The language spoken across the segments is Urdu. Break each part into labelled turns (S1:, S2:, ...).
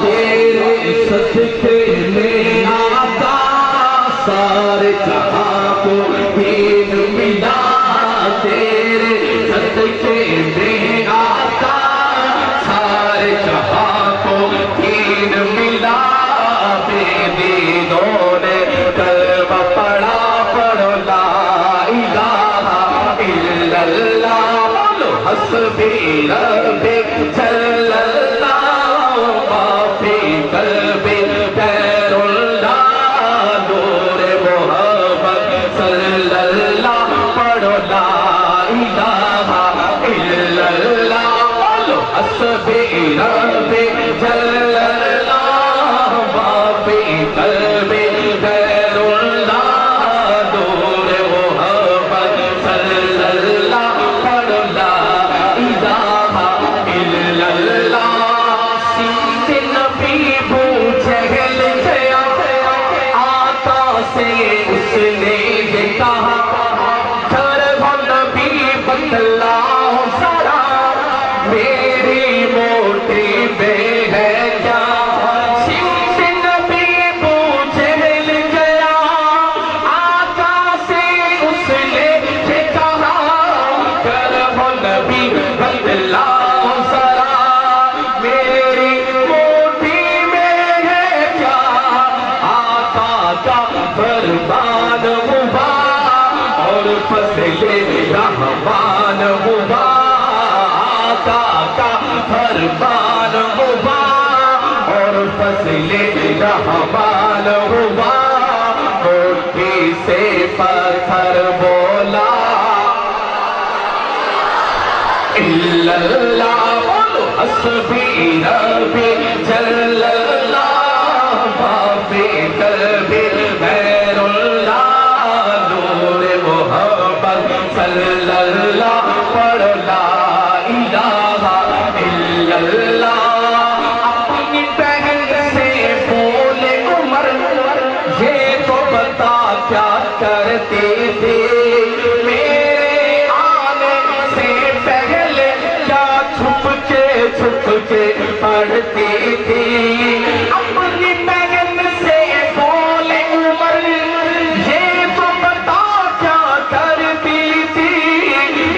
S1: تیرے صدقے میں آقا سارے جہاں کو دین ملا تیرے صدقے میں آقا سارے جہاں کو دین ملا بے دینوں نے کلمہ پڑھا پڑھو لا الہ الا اللہ بولو حسبی ربی جل اللہ معافی قلبی خیر اللہ نور محمد صلی اللہ پڑھو لا الہ الا اللہ بولو حسبی ربی جل اللہ معافی قلبی خیر اللہ نور محمد صلی اللہ پڑھو لا الہ الا اللہ سیدھے نبی ابو جہل گیا آقا سے اس نے یہ کہا گھر وہ نبی بتلاؤ ذرا میری موٹی بے ہے کیا سیدھے نبی ابو جہل گیا آقا سے اس نے یہ کہا گھر وہ نبی بتلاؤ ذرا میری موٹی میں ہے کیا آقا کا فرمان ہوا اور فضل رحمان ہوا آقا کا فرمان ہوا اور فضل رحمان ہوا مٹھی سے پتھر بولا الا اللہ بولو حسبی ربی جل اللہ معافی قلبی خیر اللہ نور محمد صلی اللہ پڑھو لا الہ الا اللہ اپنی بہن سے بولے عمر یہ تو بتا کیا کرتے تھے میرے آنے سے پہلے کیا چھپ کے پڑھتی تھی اپنی بہن سے بولے عمر یہ تو بتا کیا کرتی تھی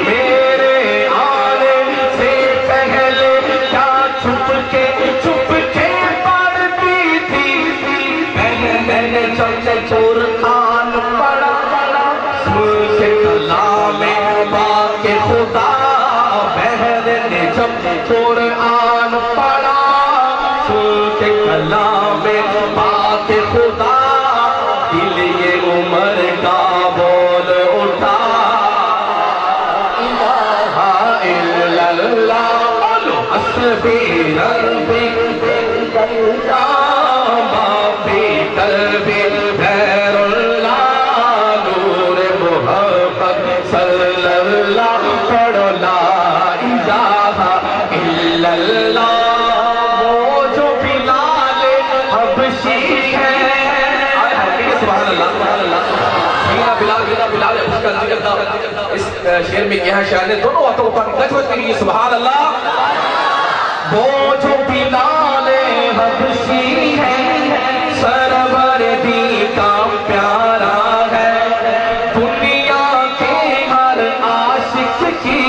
S1: میرے آنے سے پہلے کیا چھپ کے پڑھتی تھی میں نے جب قرآن پڑھا سن کے کلام پاک خدا بہن نے جب قرآن پڑھا سن کے کلام پاک خدا دل یہ عمر کا بول اٹھا الہ الا اللہ بولو حسبی ربی معافی قلبی خیر اللہ نور محمد صلی اللہ پڑھو لا الہ الا اللہ وہ جو بلال حبشی ہے سبحان اللہ سبحان اللہ میرا بلال ہے اس کا ذکر تھا اس شعر میں یہاں شاعر نے دونوں باتوں کو گجوت کے لیے سبحان اللہ وہ جو بلال حبشی ہے سرور دی کا پیارا ہے دنیا کے ہر عاشق کی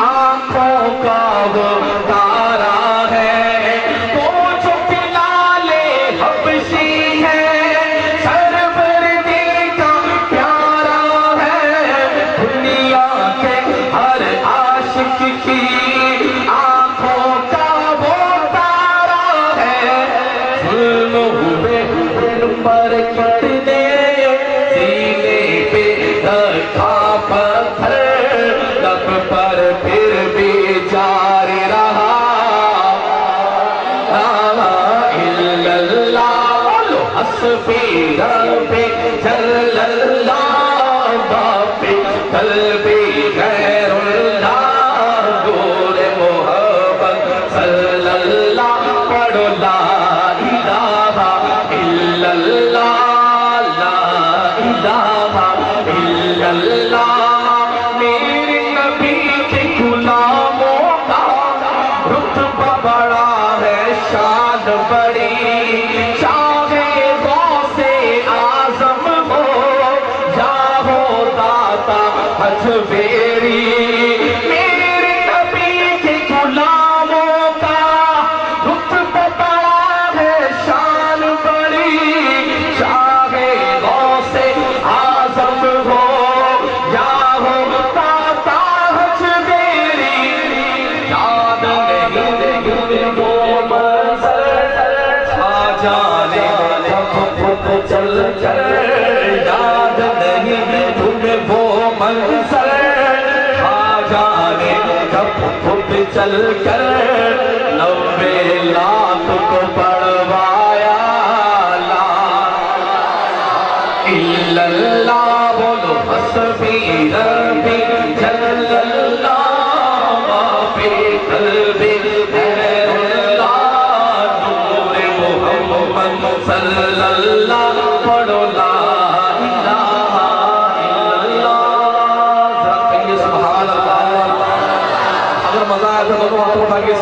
S1: آنکھوں کا وہ تارا ہے وہ جو بلال حبشی ہے سرور دی کا پیارا ہے دنیا کے ہر عاشق کی آنکھوں کا وہ تارا ہے ظلم ہوئے پر کتنے سینے پہ رکھا پتھر لب پر پھر بھی جاری رہا الا اللہ بولو حسبی ربی جل اللہ معافی قلبی خیر اللہ نور محمد صلی اللہ پڑھو لا الہ الا اللہ لا الہ الا اللہ میرے نبی کے غلاموں کا رتبہ بڑا ہے شان بڑی چاہے غوث اعظم ہو یا ہو داتا اجمیری میرے نبی کے غلاموں کا رتبہ بڑا ہے شان بڑی چاہے غوث اعظم ہو یا ہو داتا اجمیری یاد نہیں وہ منظر آ جانے جب خود چل کر یاد نہیں تمہیں وہ منظر آ جانے جب خود چل کر 90 لاکھ کو پڑھوایا لا الا اللہ بولو حسبی ربی جل اللہ فی قلبی غیر اللہ نور محمد صلی اللہ پڑھو لا الہ الا اللہ ذرا کہیے سبحان اللہ اگر مزہ آیا تو ہاتھ اٹھا کے